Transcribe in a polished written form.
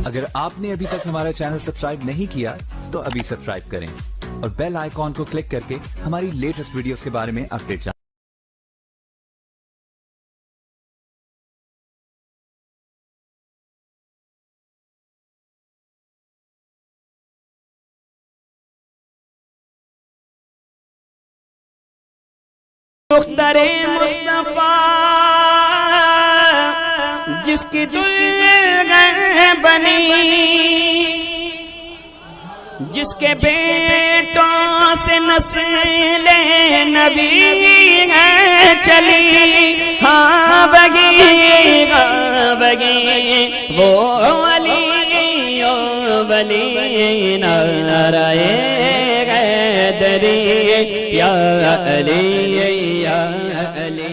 اگر آپ نے ابھی تک ہمارا چینل سبسکرائب نہیں کیا تو ابھی سبسکرائب کریں اور بیل آئیکن کو کلک کر کے ہماری لیٹسٹ ویڈیوز کے بارے میں اپڈیٹ جانیں۔ دختر مصطفیٰ جس کی دلہن بنی، جس کے بیٹوں سے نسل نبی ہے چلی، ہاں بگی وہ علی ولی نعرہ حیدری یا علی یا علی۔